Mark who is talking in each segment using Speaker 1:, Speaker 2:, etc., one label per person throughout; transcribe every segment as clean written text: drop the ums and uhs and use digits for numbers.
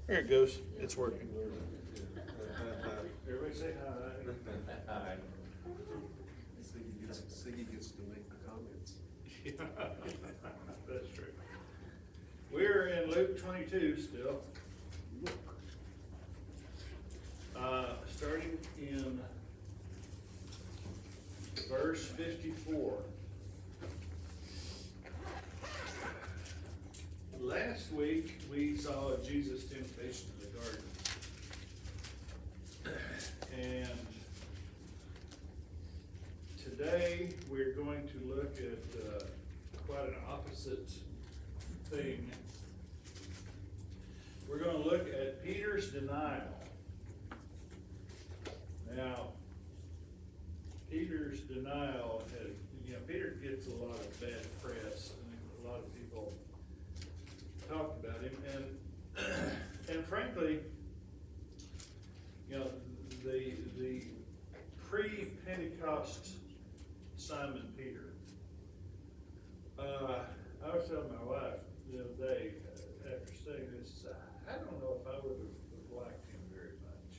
Speaker 1: There it goes. It's working.
Speaker 2: Everybody say hi.
Speaker 3: Hi.
Speaker 4: Siggy gets to make the comments.
Speaker 2: That's true. We're in Luke 22 still. Starting in verse 54. Last week, we saw Jesus' temptation in the garden. And today, we're going to look at quite an opposite thing. We're going to look at Peter's denial. Now, Peter's denial had, Peter gets a lot of bad press, and a lot of people talk about him, and frankly, the pre-Pentecost Simon Peter. I was telling my wife the other day, after studying this, I don't know if I would have liked him very much.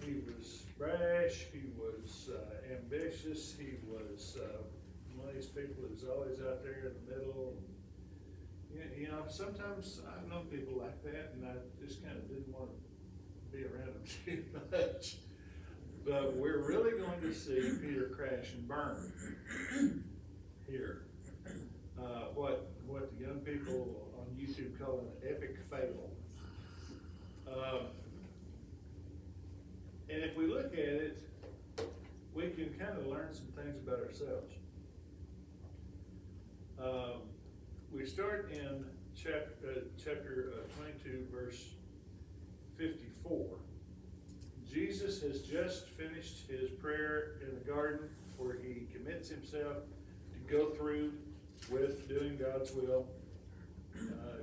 Speaker 2: He was brash, he was ambitious, he was one of these people who's always out there in the middle. Sometimes I've known people like that, and I just kind of didn't want to be around them too much. But we're really going to see Peter crash and burn here. What the young people on YouTube call an epic fail. And if we look at it, we can kind of learn some things about ourselves. We start in chapter 22, verse 54. Jesus has just finished his prayer in the garden where he commits himself to go through with doing God's will,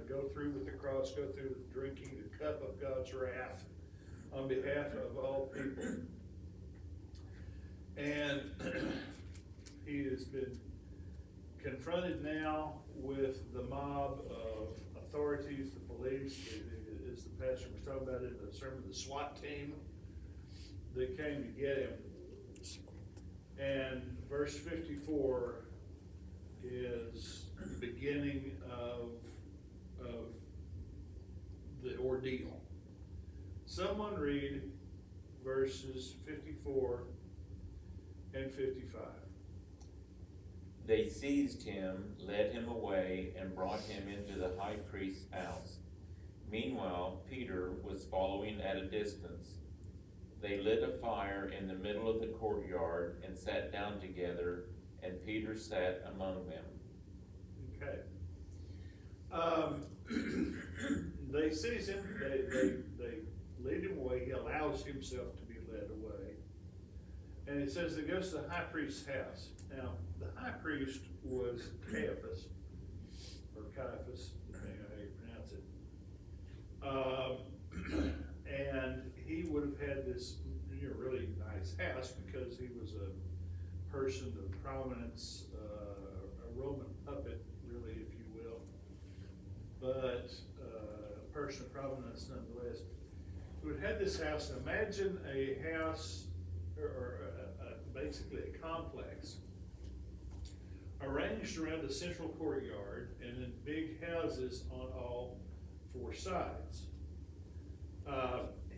Speaker 2: go through with the cross, go through with drinking the cup of God's wrath on behalf of all people. And he has been confronted now with the mob of authorities, the police, as the pastor was talking about in the sermon, the SWAT team that came to get him. And verse 54 is the beginning of the ordeal. Someone read verses 54 and 55.
Speaker 3: They seized him, led him away, and brought him into the high priest's house. Meanwhile, Peter was following at a distance. They lit a fire in the middle of the courtyard and sat down together, and Peter sat among them.
Speaker 2: Okay. They seize him, they lead him away, he allows himself to be led away. And it says it goes to the high priest's house. Now, the high priest was Caiaphas, depending on how you pronounce it. And he would have had this really nice house because he was a person of prominence, a Roman puppet, really, if you will, but a person of prominence nonetheless. He would have had this house. Imagine a house, or basically a complex, arranged around a central courtyard and in big houses on all four sides.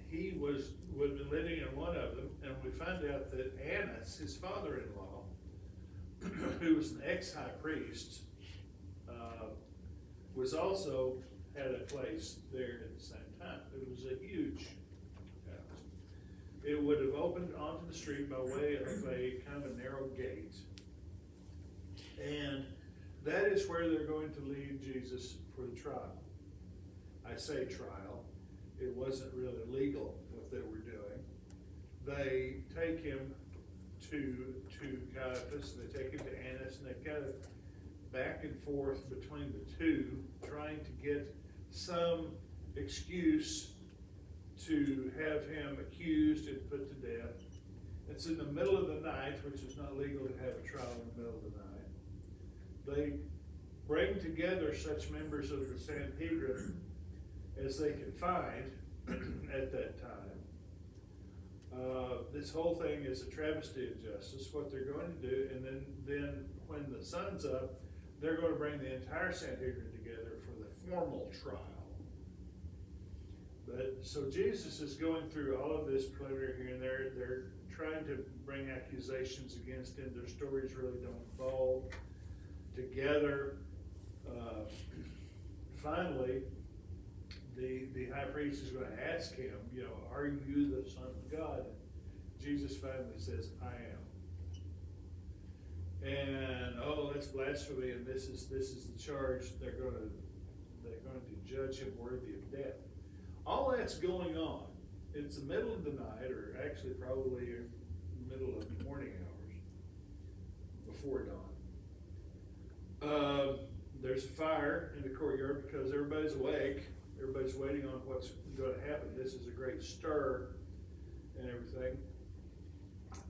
Speaker 2: He would have been living in one of them, and we find out that Annas, his father-in-law, who was an ex-high priest, was also had a place there at the same time. It was a huge house. It would have opened onto the street by way of a kind of a narrow gate. And that is where they're going to lead Jesus for the trial. I say trial. It wasn't really legal what they were doing. They take him to Caiaphas, and they take him to Annas, and they kind of back and forth between the two, trying to get some excuse to have him accused and put to death. It's in the middle of the night, which is not legal to have a trial in the middle of the night. They bring together such members of the Sanhedrin as they could find at that time. This whole thing is a travesty of justice, what they're going to do, and then when the sun's up, they're going to bring the entire Sanhedrin together for the formal trial. But, so Jesus is going through all of this preliminary here and there. They're trying to bring accusations against him. Their stories really don't involve together. Finally, the high priest is going to ask him, are you the Son of God? Jesus finally says, I am. And, that's blasphemy, and this is the charge. They're going to judge him worthy of death. All that's going on. It's the middle of the night, or actually probably the middle of the morning hours, before dawn. There's a fire in the courtyard because everybody's awake. Everybody's waiting on what's going to happen. This is a great stir and everything.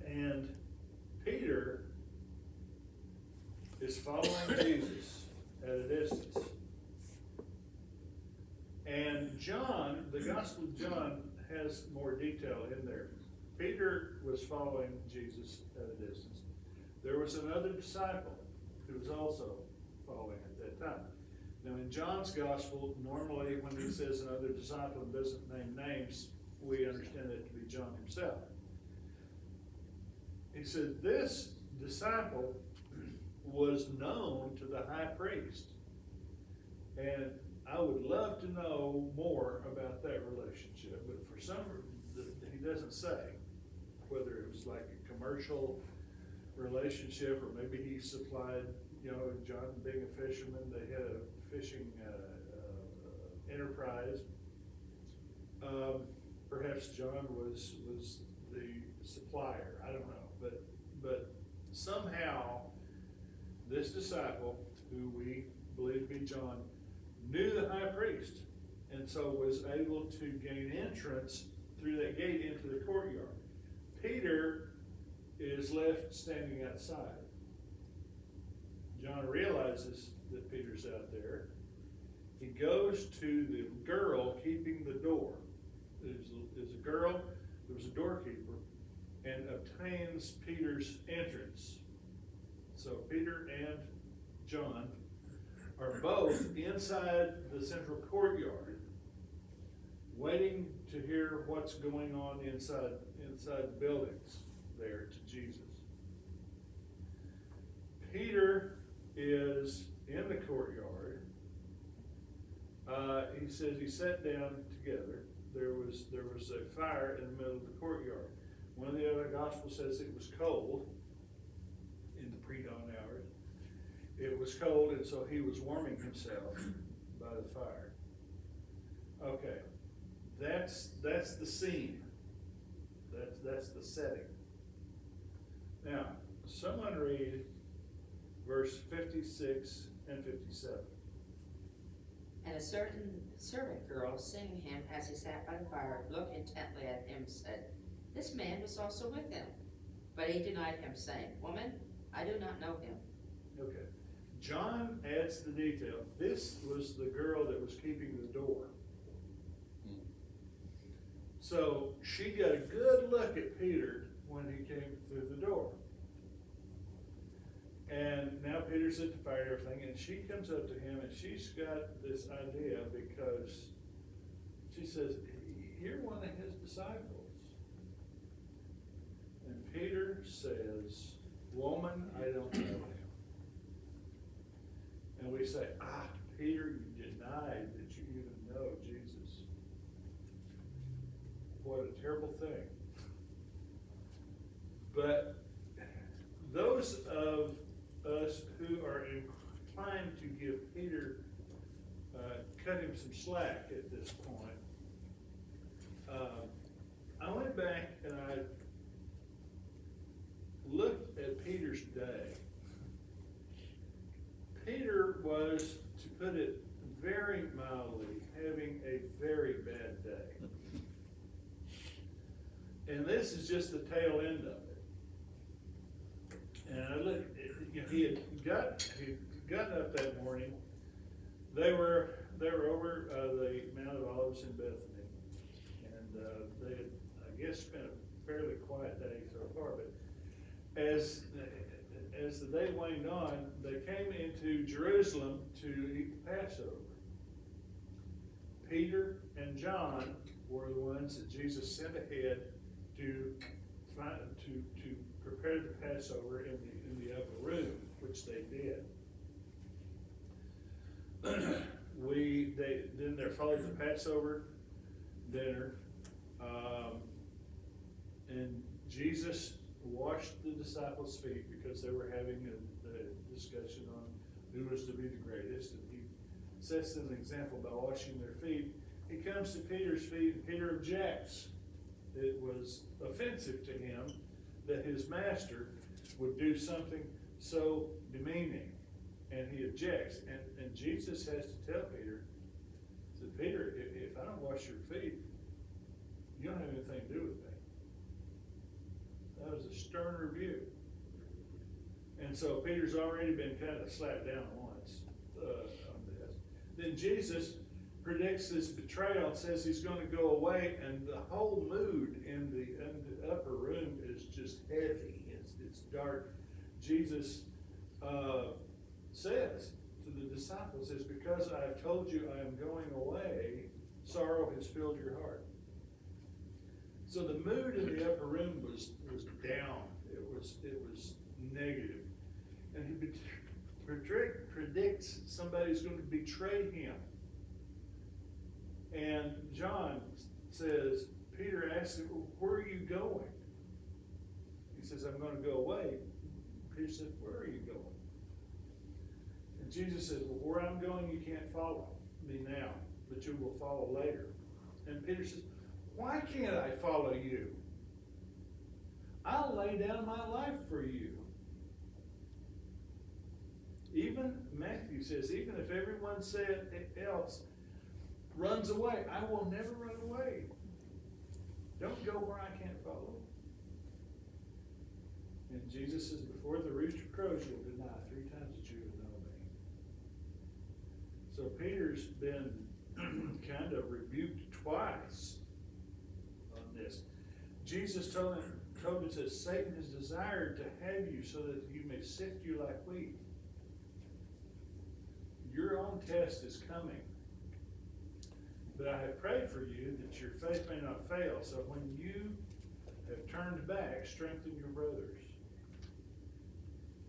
Speaker 2: And Peter is following Jesus at a distance. And John, the Gospel of John, has more detail in there. Peter was following Jesus at a distance. There was another disciple who was also following at that time. Now in John's Gospel, normally when he says another disciple and doesn't name names, we understand it to be John himself. He said this disciple was known to the high priest. And I would love to know more about that relationship, but for some reason, he doesn't say whether it was like a commercial relationship or maybe he supplied, John being a fisherman, they had a fishing enterprise. Perhaps John was the supplier, I don't know, but somehow this disciple, who we believe to be John, knew the high priest, and so was able to gain entrance through that gate into the courtyard. Peter is left standing outside. John realizes that Peter's out there. He goes to the girl keeping the door. There's a girl, there was a doorkeeper, and obtains Peter's entrance. So Peter and John are both inside the central courtyard, waiting to hear what's going on inside the buildings there to Jesus. Peter is in the courtyard. He says he sat down together. There was a fire in the middle of the courtyard. One of the other gospels says it was cold in the pre-dawn hours. It was cold, and so he was warming himself by the fire. Okay, that's the scene. That's the setting. Now, someone read verse 56 and 57.
Speaker 1: And a certain servant girl, seeing him as he sat by the fire, looked intently at him, and said, "This man was also with him." But he denied him, saying, "Woman, I do not know him."
Speaker 2: Okay. John adds the detail. This was the girl that was keeping the door. So she got a good look at Peter when he came through the door. And now Peter's at the fire and everything, and she comes up to him and she's got this idea because she says, "You're one of his disciples." And Peter says, "Woman, I don't know him." And we say, Peter, you denied that you even know Jesus. What a terrible thing. But those of us who are inclined to give Peter, cut him some slack at this point, I went back and I looked at Peter's day. Peter was, to put it very mildly, having a very bad day. And this is just the tail end of it. And I looked, he had gotten up that morning. They were they were over, the Mount of Olives in Bethany, and, they had, I guess, spent a fairly quiet day so far, but as the day waned on, they came into Jerusalem to eat the Passover. Peter and John were the ones that Jesus sent ahead to prepare the Passover in the upper room, which they did. Then there followed the Passover dinner, and Jesus washed the disciples' feet because they were having a discussion on who was to be the greatest, and he sets them an example by washing their feet. He comes to Peter's feet, and Peter objects. It was offensive to him that his master would do something so demeaning, and he objects. And Jesus has to tell Peter, he said, Peter, if I don't wash your feet, you don't have anything to do with me. That was a stern rebuke. And so Peter's already been kind of slapped down once on this. Then Jesus predicts this betrayal and says he's going to go away, and the whole mood in the upper room is just heavy. It's dark. Jesus says to the disciples, "It's because I have told you I am going away, sorrow has filled your heart." So the mood in the upper room was down. It was negative, and he predicts somebody's going to betray him. And John says, Peter asks him, well, where are you going? He says, I'm going to go away. Peter said, where are you going? And Jesus said, well, where I'm going, you can't follow me now, but you will follow later. And Peter says, why can't I follow you? I'll lay down my life for you. Even Matthew says, even if everyone else runs away, I will never run away. Don't go where I can't follow. And Jesus says, before the rooster crows, you'll deny 3 times that you have known me. So Peter's been kind of rebuked twice on this. Jesus told him, says, Satan has desired to have you so that you may sift you like wheat. Your own test is coming. But I have prayed for you that your faith may not fail. So when you have turned back, strengthen your brothers.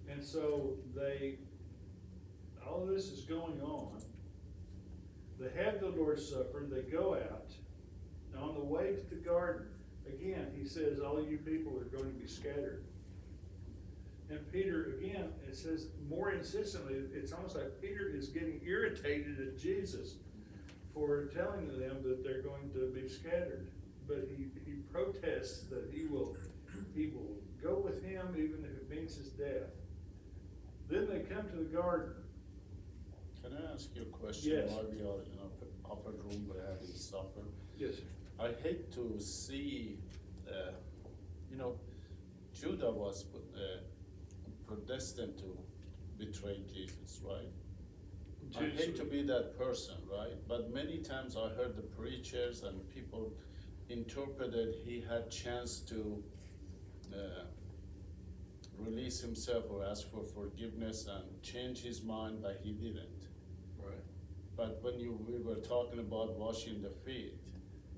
Speaker 2: And so all of this is going on. They have the Lord's Supper. They go out. And on the way to the garden, again, he says, all you people are going to be scattered. And Peter, again, it says more insistently, it's almost like Peter is getting irritated at Jesus for telling them that they're going to be scattered. But he protests that he will go with him even if it means his death. Then they come to the garden.
Speaker 5: Can I ask you a question?
Speaker 2: Yes.
Speaker 5: While we are in an upper room, we're having supper.
Speaker 2: Yes, sir.
Speaker 5: I hate to see, Judah was predestined to betray Jesus, right? I hate to be that person, right? But many times I heard the preachers and people interpreted he had chance to release himself or ask for forgiveness and change his mind, but he didn't.
Speaker 2: Right.
Speaker 5: But when we were talking about washing the feet,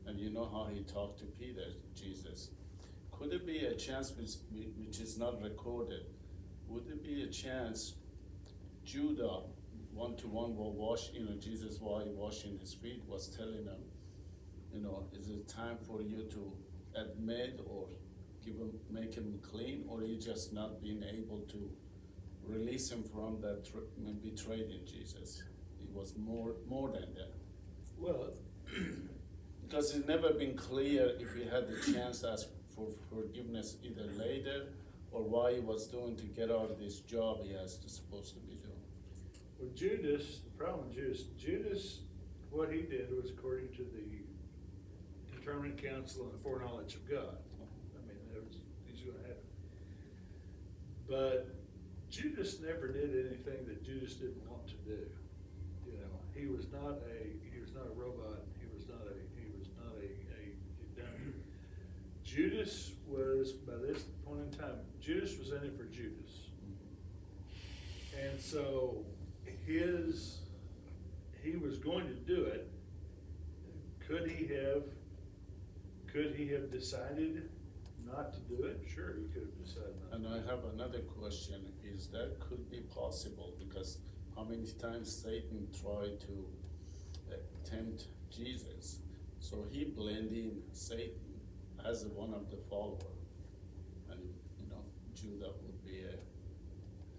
Speaker 5: and you know how he talked to Peter, Jesus, could it be a chance which is not recorded? Would it be a chance Judah one-to-one will wash, Jesus while washing his feet was telling him, is it time for you to admit or make him clean, or he just not being able to release him from that betrayed in Jesus? It was more than that.
Speaker 2: Well,
Speaker 5: because it's never been clear if he had the chance to ask for forgiveness either later or why he was doing to get out of this job he has supposed to be doing.
Speaker 2: Well, Judas, the problem with Judas, what he did was according to the determined counsel and the foreknowledge of God. I mean, he's going to happen. But Judas never did anything that Judas didn't want to do. he was not a robot, he was not a dummy. Judas was, by this point in time, Judas was in it for Judas. And so he was going to do it. Could he have decided not to do it? Sure, he could have decided not to.
Speaker 5: And I have another question, is that could be possible, because how many times Satan tried to tempt Jesus? So he blended in Satan as one of the followers. And, Judah would be a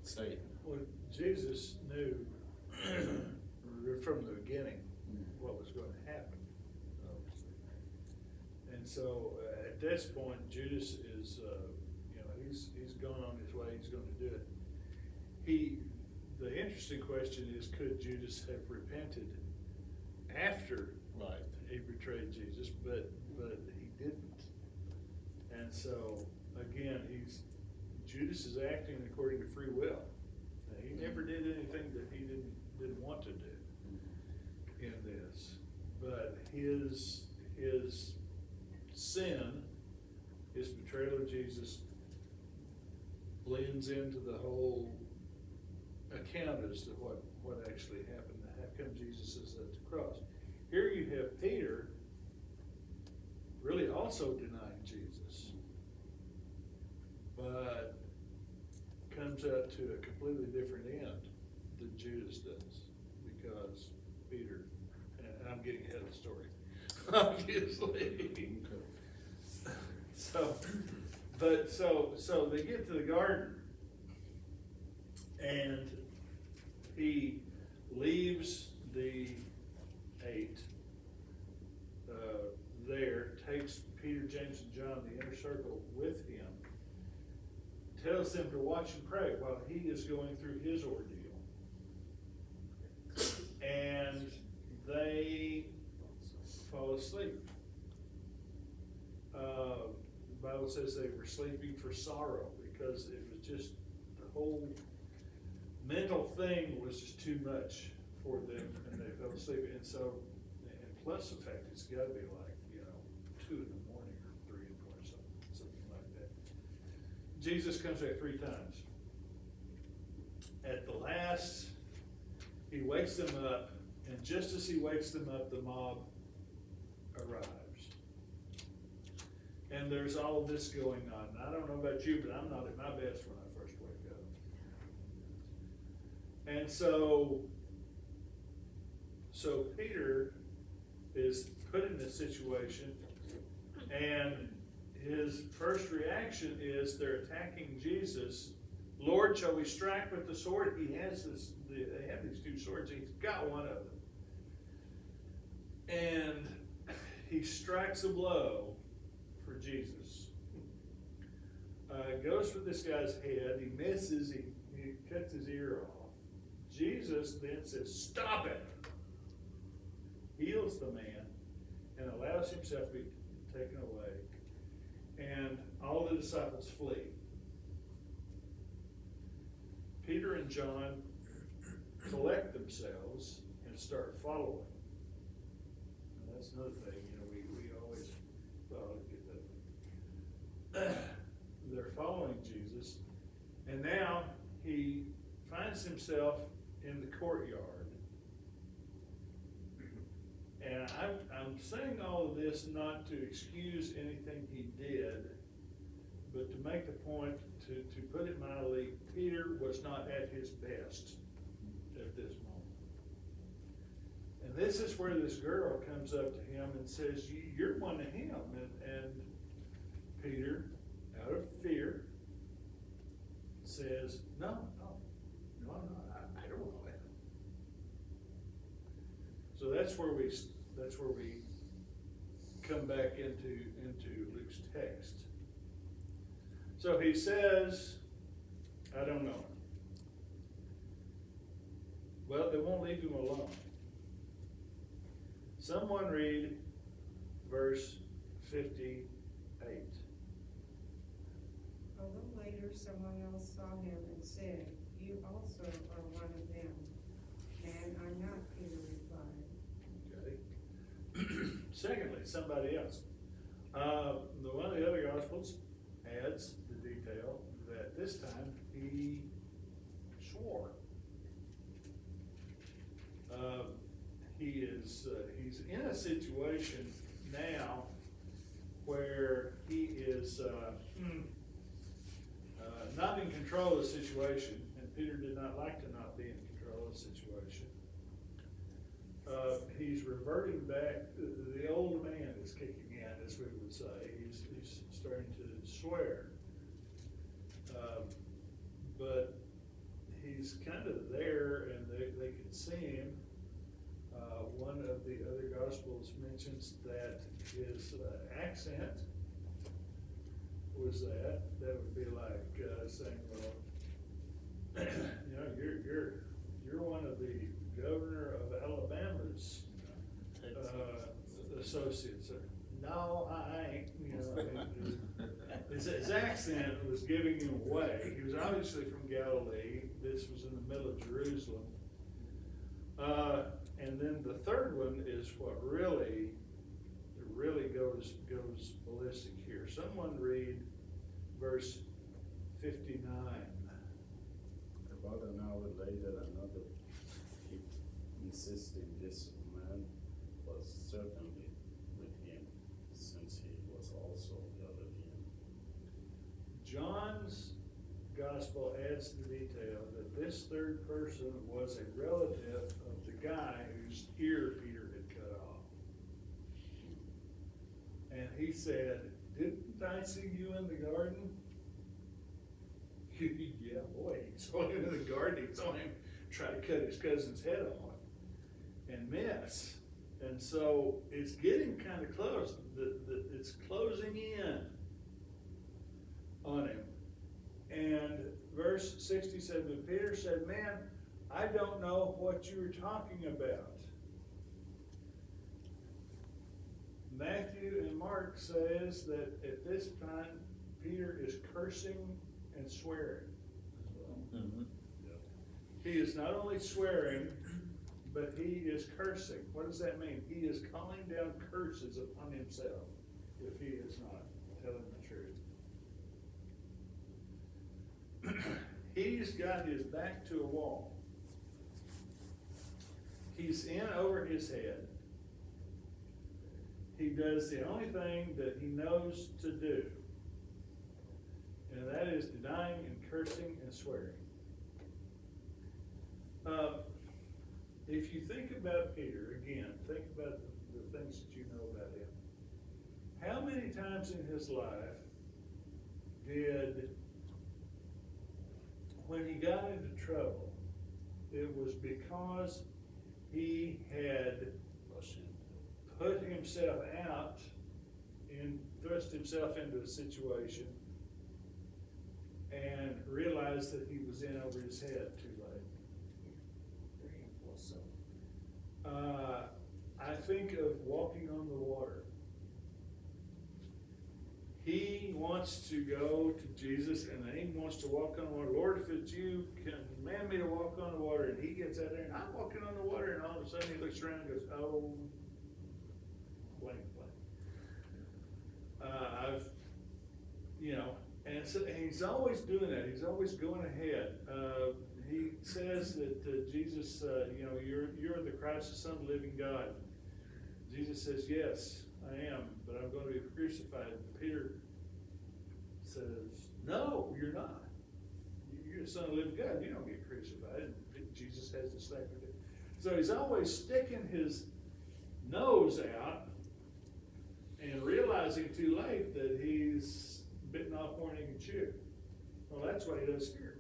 Speaker 5: Satan.
Speaker 2: Well, Jesus knew from the beginning what was going to happen, obviously. And so, at this point, Judas is, he's gone on his way, he's gonna do it. The interesting question is, could Judas have repented after
Speaker 5: Right.
Speaker 2: he betrayed Jesus, but he didn't. And so, again, Judas is acting according to free will. Now, he never did anything that he didn't want to do in this, but his sin, his betrayal of Jesus, blends into the whole account as to what actually happened. How come Jesus is at the cross? Here you have Peter really also denying Jesus, but comes out to a completely different end than Judas does, because Peter, and I'm getting ahead of the story, obviously. So they get to the garden, and he leaves the 8 there, takes Peter, James, and John, the inner circle, with him, tells them to watch and pray while he is going through his ordeal. And they fall asleep. The Bible says they were sleeping for sorrow, because it was just, the whole mental thing was just too much for them, and they fell asleep. And so, and plus the fact it's gotta be like, 2 in the morning or 3 in the morning, something like that. Jesus comes back 3 times. At the last, he wakes them up, and just as he wakes them up, the mob arrives. And there's all this going on. I don't know about you, but I'm not at my best when I first wake up. And so Peter is put in this situation, and his first reaction is they're attacking Jesus. Lord, shall we strike with the sword? He has they have these 2 swords, he's got one of them. And he strikes a blow for Jesus. Goes for this guy's head, he misses, he cuts his ear off. Jesus then says, stop it! Heals the man and allows himself to be taken away. And all the disciples flee. Peter and John collect themselves and start following. And that's another thing, we always, get that. They're following Jesus, and now he finds himself in the courtyard. And I'm saying all of this not to excuse anything he did, but to make the point, to put it mildly, Peter was not at his best at this moment. And this is where this girl comes up to him and says, you're one of him. And Peter, out of fear, says, no, I'm not. I don't know him. So that's where we come back into Luke's text. So he says, I don't know. Well, they won't leave him alone. Someone read verse 58.
Speaker 6: A little later, someone else saw him and said, you also are one of them. Man, I'm not, Peter replied.
Speaker 2: Secondly, somebody else. One of the other Gospels adds the detail that this time he swore. He's in a situation now where he is, not in control of the situation, and Peter did not like to not be in control of the situation. He's reverting back, the old man is kicking in, as we would say, he's starting to swear. But he's kind of there, and they can see him. One of the other Gospels mentions that his accent was that would be like saying, well, you know, you're one of the governor of Alabama's associates. No, I ain't. You know, his accent was giving him away. He was obviously from Galilee. This was in the middle of Jerusalem. And then the third one is what really goes ballistic here. Someone read verse 59.
Speaker 5: About an hour later, another keep insisting this man was certainly with him, since he was also Galilean.
Speaker 2: John's gospel adds the detail that this third person was a relative of the guy whose ear Peter had cut off. And he said, "Didn't I see you in the garden?" Yeah, boy, he saw him in the garden. He saw him try to cut his cousin's head off and miss. And so it's getting kind of close. It's closing in on him. And verse 67, Peter said, "Man, I don't know what you were talking about." Matthew and Mark says that at this time, Peter is cursing and swearing as well.
Speaker 3: Mhm.
Speaker 2: He is not only swearing, but he is cursing. What does that mean? He is calling down curses upon himself if he is not telling the truth. He's got his back to a wall. He's in over his head. He does the only thing that he knows to do, and that is denying and cursing and swearing. If you think about Peter, again, think about the things that you know about him. How many times in his life did, when he got into trouble, it was because he had put himself out and thrust himself into a situation and realized that he was in over his head too late?
Speaker 1: Very impulsive.
Speaker 2: I think of walking on the water. He wants to go to Jesus and he wants to walk on the water. "Lord, if it's you, command me to walk on the water." And he gets out there and I'm walking on the water, and all of a sudden he looks around and goes, "Oh, blank, blank." And he's always doing that. He's always going ahead. He says that Jesus, you're the Christ, the Son of the living God. Jesus says, "Yes, I am, but I'm going to be crucified." Peter says, "No, you're not. You're the Son of the living God. You don't get crucified." And Jesus has to slap him. So he's always sticking his nose out and realizing too late that he's bitten off more than he can chew. Well, that's what he does here.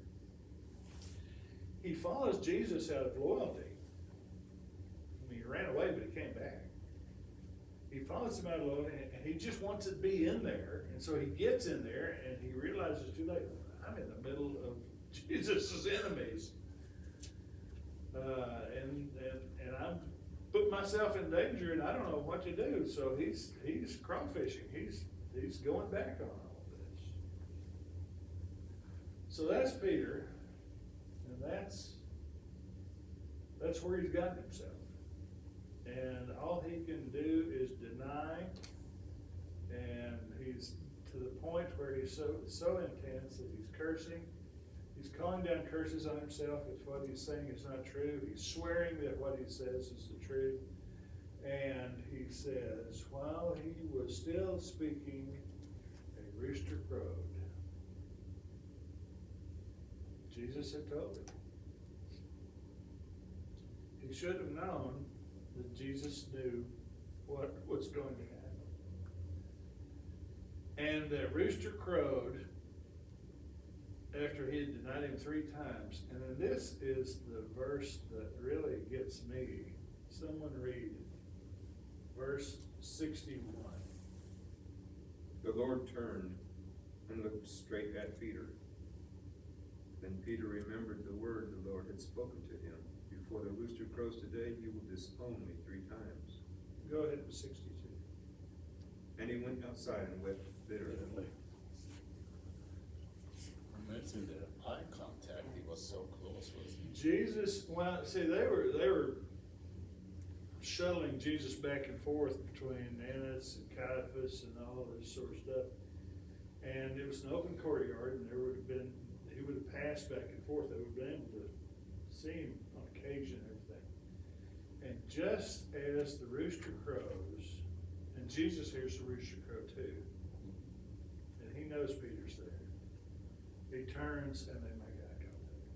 Speaker 2: He follows Jesus out of loyalty. I mean, he ran away, but he came back. He follows him out of loyalty, and he just wants to be in there. And so he gets in there, and he realizes too late, I'm in the middle of Jesus' enemies. And I'm putting myself in danger, and I don't know what to do. So he's crawfishing. He's going back on all this. So that's Peter, and that's where he's gotten himself. And all he can do is deny so intense that he's cursing. He's calling down curses on himself if what he's saying is not true. He's swearing that what he says is the truth. And he says, while he was still speaking, a rooster crowed. Jesus had told him. He should have known that Jesus knew what was going to happen. And that rooster crowed after he had denied him 3 times. And then this is the verse that really gets me. Someone read verse 61.
Speaker 7: The Lord turned and looked straight at Peter. Then Peter remembered the word the Lord had spoken to him. Before the rooster crows today, you will disown me 3 times.
Speaker 2: Go ahead with 62.
Speaker 7: And he went outside and wept bitterly.
Speaker 5: Amazing their eye contact, he was so close, wasn't he?
Speaker 2: Jesus, well, see, they were shuttling Jesus back and forth between Annas and Caiaphas and all this sort of stuff. And it was an open courtyard, and he would have passed back and forth. They would have been able to see him on occasion and everything. And just as the rooster crows, and Jesus hears the rooster crow too, and he knows Peter's there, he turns and they make eye contact.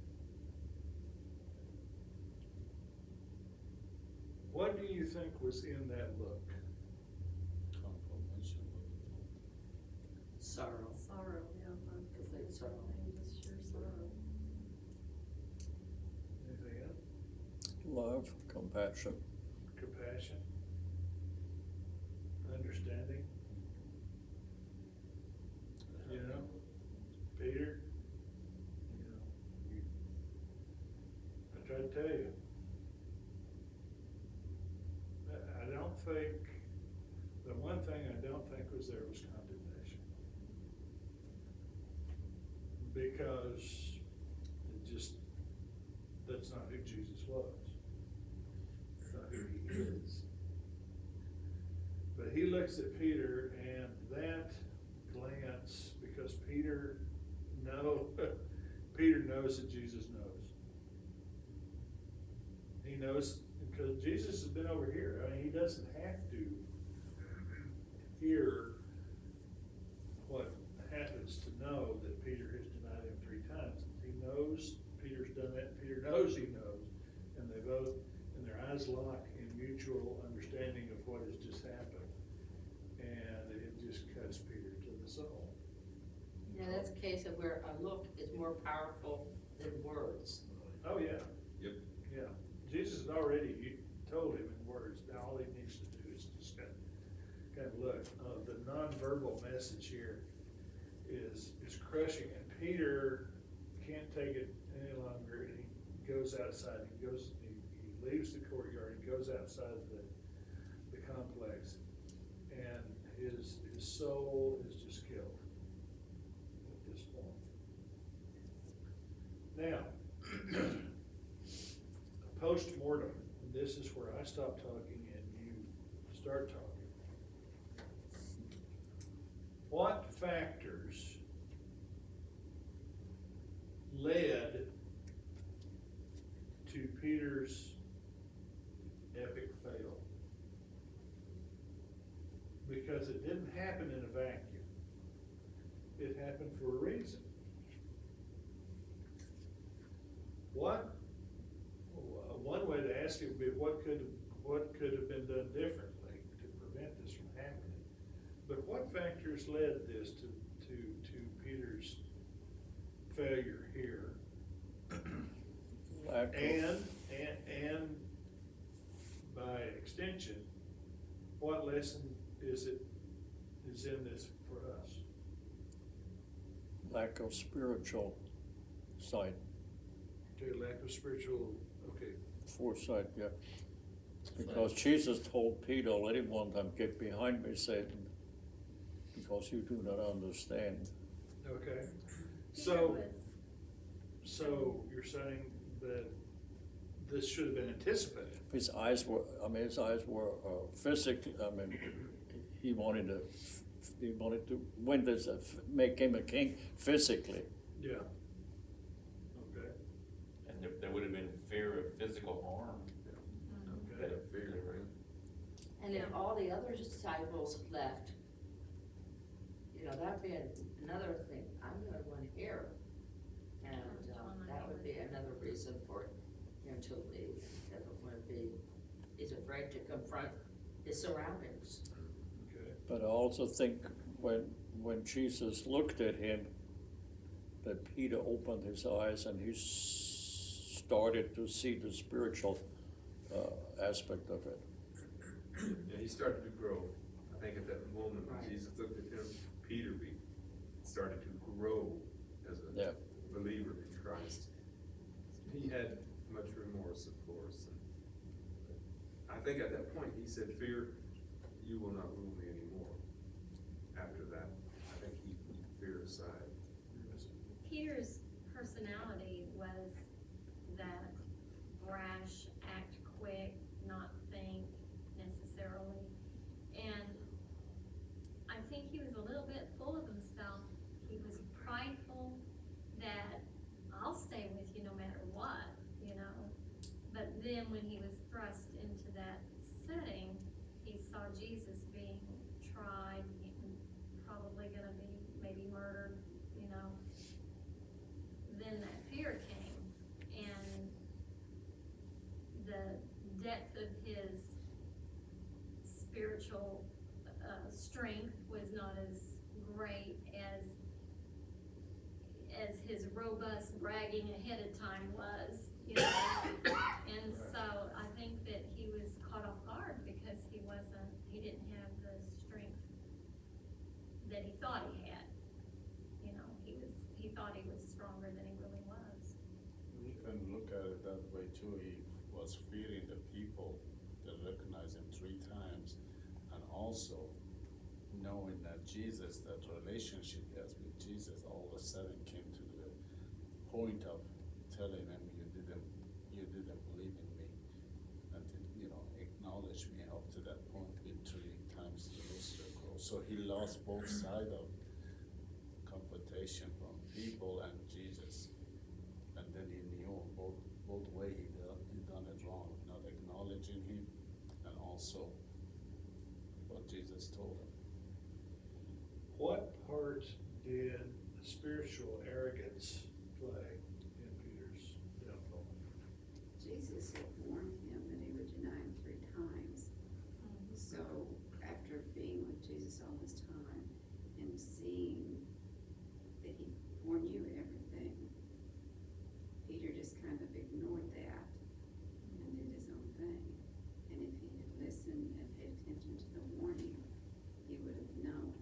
Speaker 2: What do you think was in that look?
Speaker 5: Confirmation.
Speaker 1: Sorrow.
Speaker 8: Sorrow, yeah, because they
Speaker 1: Sorrow.
Speaker 8: just sheer sorrow.
Speaker 2: Anything else?
Speaker 9: Love, compassion.
Speaker 2: Compassion? Understanding? You know, Peter, you know, I try to tell you, I don't think, the one thing I don't think was there was condemnation. Because it just, that's not who Jesus was. It's not who he is. But he looks at Peter, and that glance, because Peter knows that Jesus knows. He knows, because Jesus has been over here. I mean, he doesn't have to hear what happens to know that Peter has denied him 3 times. He knows Peter's done that. Peter knows he knows. And they both, and their eyes lock in mutual understanding of what has just happened. And it just cuts Peter to the soul.
Speaker 1: Yeah, that's a case of where a look is more powerful than words.
Speaker 2: Oh, yeah.
Speaker 7: Yep.
Speaker 2: Yeah. Jesus had already told him in words. Now all he needs to do is just kind of look. The nonverbal message here is crushing, and Peter can't take it any longer, and he goes outside. He leaves the courtyard and goes outside the complex, and his soul is just killed at this point. Now, post-mortem, this is where I stop talking and you start talking. What factors led to Peter's epic fail? Because it didn't happen in a vacuum. It happened for a reason. One way to ask it would be what could have been done differently to prevent this from happening. But what factors led this to Peter's failure here?
Speaker 9: Lack of,
Speaker 2: And by extension, what lesson is in this for us?
Speaker 9: lack of spiritual sight,
Speaker 2: Okay, lack of spiritual, okay.
Speaker 9: foresight, yeah. Because Jesus told Peter, let him one time, get behind me, Satan, because you do not understand.
Speaker 2: Okay,
Speaker 8: Peter was-
Speaker 2: so you're saying that this should have been anticipated?
Speaker 9: His eyes were physically, he wanted to he wanted to win this, make him a king physically.
Speaker 2: Yeah. Okay,
Speaker 3: And there would have been fear of physical harm.
Speaker 2: okay.
Speaker 3: That fear, right?
Speaker 1: And if all the other disciples left, you know, that'd be another thing, I'm the only one here. And, that would be another reason for him to leave, he's afraid to confront his surroundings.
Speaker 2: Okay.
Speaker 9: But I also think when Jesus looked at him, that Peter opened his eyes and he started to see the spiritual aspect of it.
Speaker 7: Yeah, he started to grow. I think at that moment when
Speaker 1: Right.
Speaker 7: Jesus looked at him, Peter started to grow as a
Speaker 9: Yeah.
Speaker 7: believer in Christ. He had much remorse, of course. And I think at that point he said, "Fear, you will not rule me anymore." After that, I think he put fear aside.
Speaker 8: Peter's personality was that brash, act quick, not think necessarily. And I think he was a little bit full of himself. He was prideful that I'll stay with you no matter what, you know. But then when he was thrust into that setting, he saw Jesus being tried, probably gonna be maybe murdered, you know. Then that fear came, and the depth of his spiritual strength was not as great as his robust bragging ahead of time was, you know. And so I think that he was caught off guard because he didn't have the strength that he thought he had. You know, he thought he was stronger than he really was.
Speaker 5: You can look at it that way too. He was feeding the people that recognized him 3 times, and also knowing that Jesus, that relationship he has with Jesus, all of a sudden came to the point of telling him, you didn't believe in me, and acknowledge me up to that point with 3 times the rooster crow. So he lost both sides of confrontation from people and Jesus. And then he knew both ways he done it wrong, not acknowledging him, and also what Jesus told him.
Speaker 2: What part did spiritual arrogance play in Peter's downfall?
Speaker 10: Jesus had warned him that he would deny him 3 times. So after being with Jesus all this time and seeing that he foreknew everything, Peter just kind of ignored that and did his own thing. And if he had listened and paid attention to the warning, he would have known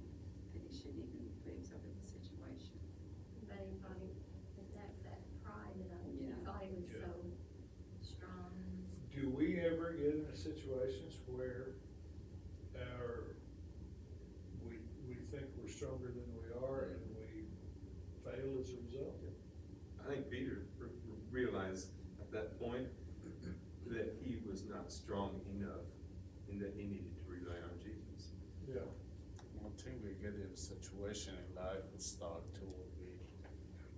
Speaker 10: that he shouldn't even put himself in the situation.
Speaker 8: But he thought that's that pride that he
Speaker 10: Yeah.
Speaker 8: thought he was
Speaker 2: Yeah.
Speaker 8: so strong.
Speaker 2: Do we ever get into situations where we think we're stronger than we are and we fail as a result?
Speaker 7: I think Peter realized at that point that he was not strong enough and that he needed to rely on Jesus.
Speaker 2: Yeah.
Speaker 5: One thing we get in a situation in life, we start to,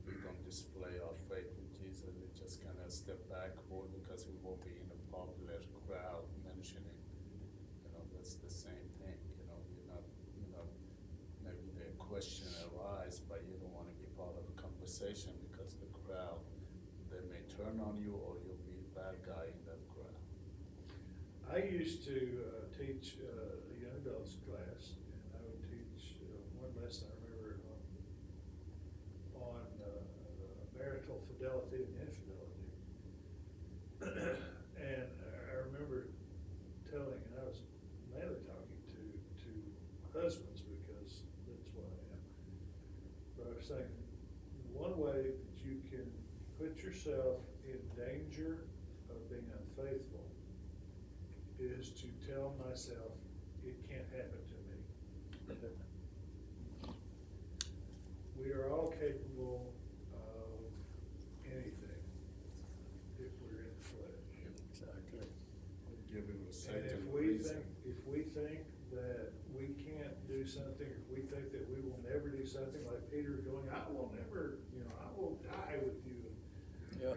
Speaker 5: we don't display our faith in Jesus, we just kind of step backward because we won't be in a popular crowd mentioning, that's the same thing, you're not, maybe the question arise, but you don't wanna be part of the conversation because the crowd, they may turn on you or you'll be a bad guy in that crowd.
Speaker 2: I used to teach a young adults class, and I would teach one lesson I remember on marital fidelity and infidelity. And I remember telling, and I was mainly talking to husbands because that's what I am. But I was saying, one way that you can put yourself in danger of being unfaithful is to tell myself, it can't happen to me. We are all capable of anything if we're in the flesh.
Speaker 5: Giving
Speaker 2: And
Speaker 5: Satan
Speaker 2: if
Speaker 5: a
Speaker 2: we
Speaker 5: reason.
Speaker 2: think that we can't do do something, or we think that we will never do something, like Peter going, I will never, I will die with you.
Speaker 9: Yeah.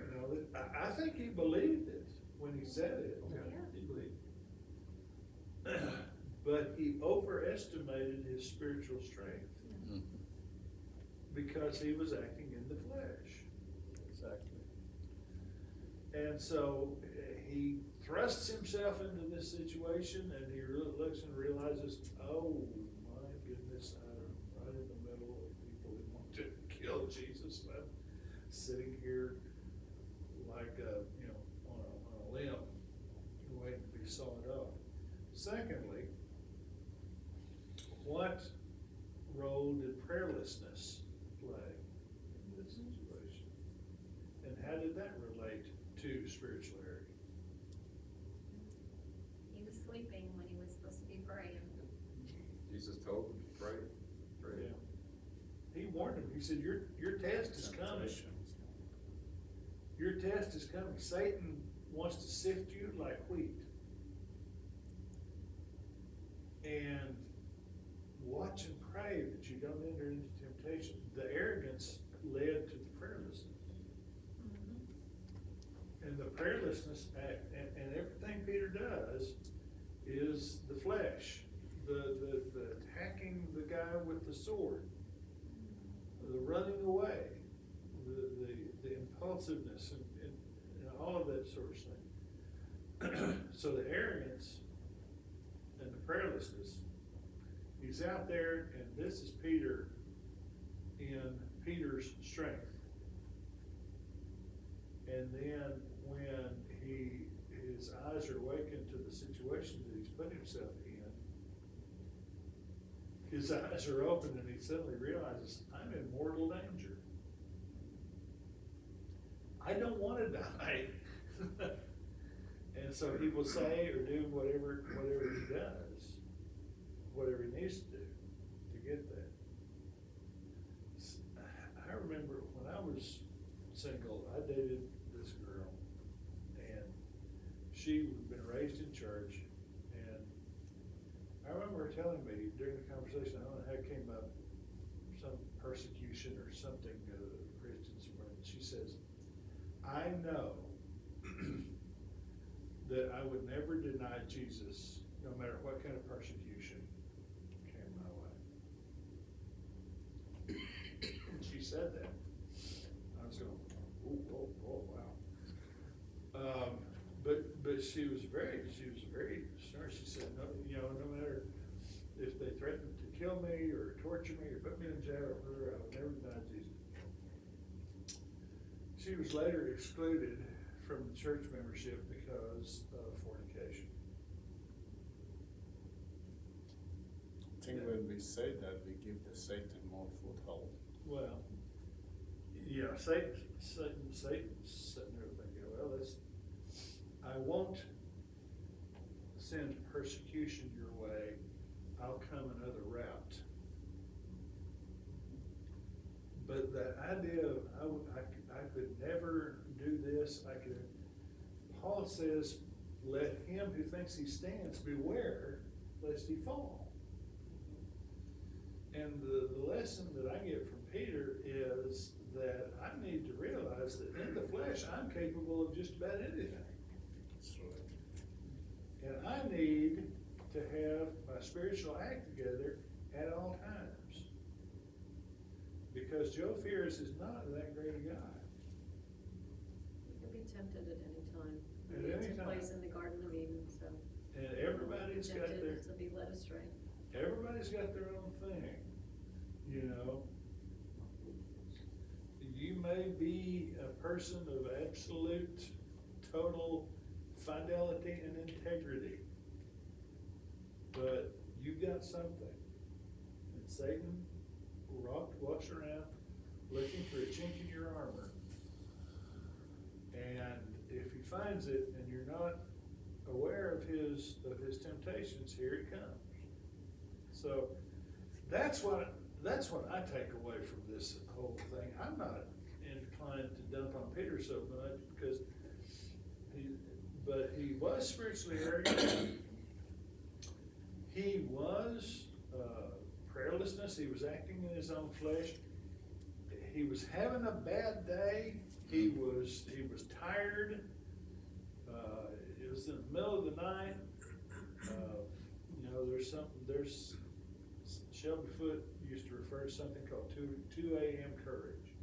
Speaker 2: I think he believed it when he said it.
Speaker 8: Yeah.
Speaker 7: He believed.
Speaker 2: But he overestimated his spiritual strength
Speaker 9: Mhm.
Speaker 2: because he was acting in the flesh.
Speaker 9: Exactly.
Speaker 2: And so he thrusts himself into this situation, and he looks and realizes, oh my goodness, I'm right in the middle of people who want to kill Jesus. And I'm sitting here like, on a limb, waiting to be sawed off. Secondly, what role did prayerlessness play in this situation? And how did that relate to spirituality?
Speaker 8: He was sleeping when he was supposed to be praying.
Speaker 7: Jesus told him to pray, pray.
Speaker 2: Yeah. He warned him, he said, your test is coming.
Speaker 5: Temptations.
Speaker 2: Your test is coming. Satan wants to sift you like wheat. And watch and pray that you don't enter into temptation. The arrogance led to the prayerlessness. And the prayerlessness, and everything Peter does is the flesh, the attacking the guy with the sword, the running away, the impulsiveness, and all of that sort of thing. So the arrogance and the prayerlessness, he's out there, and this is Peter in Peter's strength. And then when his eyes are awakened to the situation that he's put himself in, his eyes are open, and he suddenly realizes, I'm in mortal danger. I don't want to die. And so he will say or do whatever he does, whatever he needs to do to get that. I remember when I was single, I dated this girl, and she had been raised in church, and I remember her telling me during the conversation, I don't know how it came up, some persecution or something, Christians, she says, I know that I would never deny Jesus, no matter what kind of persecution came my way. And she said that. I was going, oh, wow. But she was very stern. She said, no, no matter if they threatened to kill me or torture me or put me in jail or whatever, I would never deny Jesus. She was later excluded from church membership because of fornication.
Speaker 5: I think when we say that, we give the Satan more foothold.
Speaker 2: Well, yeah, Satan's sitting there thinking, well, I won't send persecution your way, I'll come another route. But that idea of, I could never do this, Paul says, let him who thinks he stands beware lest he fall. And the lesson that I get from Peter is that I need to realize that in the flesh, I'm capable of just about anything.
Speaker 5: That's right.
Speaker 2: And I need to have my spiritual act together at all times. Because Joe Fears is not that great a guy.
Speaker 11: You can be tempted at any time.
Speaker 2: At
Speaker 11: It
Speaker 2: any
Speaker 11: took
Speaker 2: time.
Speaker 11: place in the Garden of Eden, so.
Speaker 2: And everybody's got
Speaker 11: Tempted
Speaker 2: their,
Speaker 11: to be led astray.
Speaker 2: everybody's got their own thing, You may be a person of absolute, total fidelity and integrity, but you've got something. And Satan walks around looking for a chink in your armor. And if he finds it and you're not aware of his temptations, here it comes. So that's what I take away from this whole thing. I'm not inclined to dump on Peter so much because he was spiritually arrogant. He was carelessness, he was acting in his own flesh. He was having a bad day, he was tired, it was in the middle of the night. You know, there's Shelby Foote used to refer to something called 2 a.m. courage.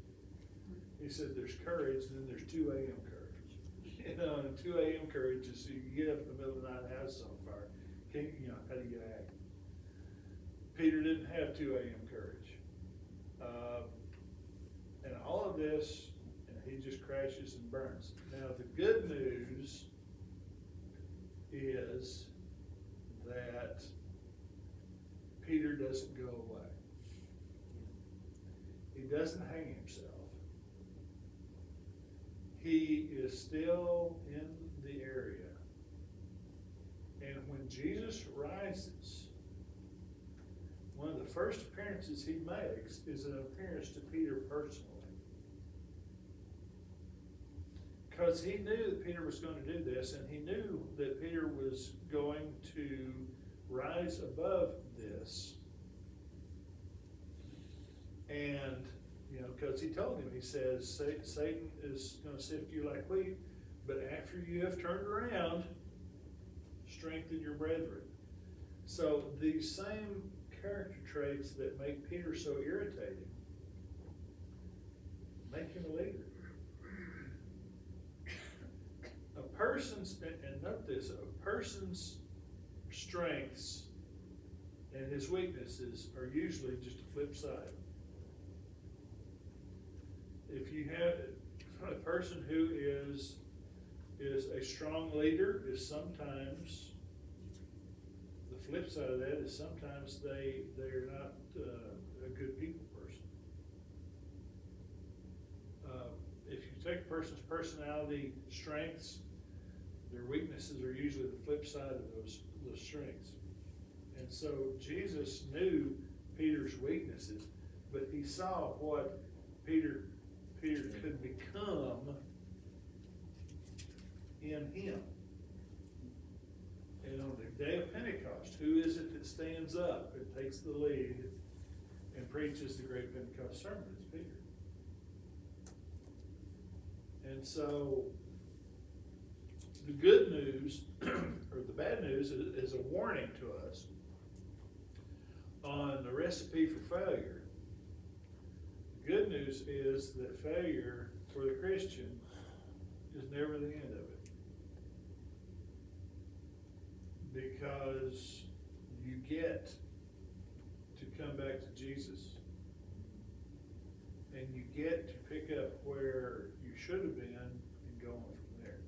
Speaker 2: He said there's courage, and then there's 2 a.m. courage. You know, and 2 a.m. courage is you get up in the middle of the night, the house is on fire. How do you act? Peter didn't have 2 a.m. courage. And all of this, and he just crashes and burns. Now, the good news is that Peter doesn't go away. He doesn't hang himself. He is still in the area. And when Jesus rises, one of the first appearances he makes is an appearance to Peter personally. Because he knew that Peter was going to do this, and he knew that Peter was going to rise above this. And, you know, because he told him, he says, Satan is going to sift you like wheat, but after you have turned around, strengthen your brethren. So these same character traits that make Peter so irritating make him a leader. A person's, and note this, a person's strengths and his weaknesses are usually just a flip side. If you have a person who is a strong leader, is sometimes, the flip side of that is sometimes they're not a good people person. If you take a person's personality strengths, their weaknesses are usually the flip side of those strengths. And so Jesus knew Peter's weaknesses, but he saw what Peter could become in him. And on the day of Pentecost, who is it that stands up and takes the lead and preaches the great Pentecost sermon? It's Peter. And so the good news, or the bad news, is a warning to us on the recipe for failure. The good news is that failure for the Christian is never the end of it. Because you get to come back to Jesus, and you get to pick up where you should have been and go on from there.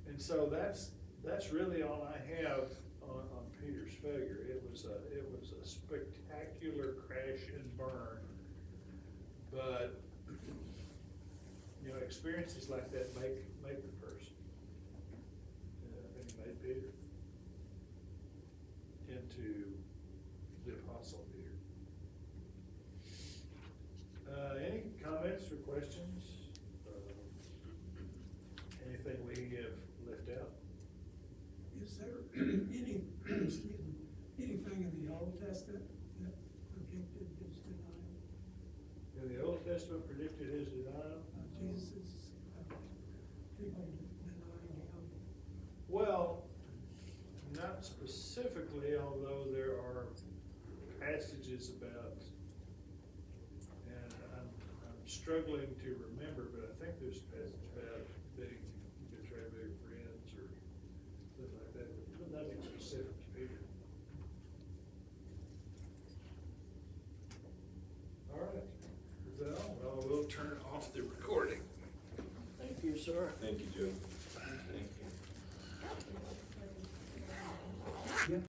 Speaker 2: And so that's really all I have on Peter's failure. It was a spectacular crash and burn, but you know, experiences like that make the person. I think it made Peter into the Apostle Peter. Any comments or questions? Anything we have left out?
Speaker 12: Is there any, excuse me, anything in the Old Testament that predicted his denial?
Speaker 2: In the Old Testament predicted his denial?
Speaker 12: Jesus' people denying him?
Speaker 2: Well, not specifically, although there are passages about, and I'm struggling to remember, but I think there's a passage about being betrayed by your friends or something like that, but nothing specific to Peter. All right, well, we'll turn off the recording.
Speaker 9: Thank you, sir.
Speaker 7: Thank you, Joe.
Speaker 3: Thank you.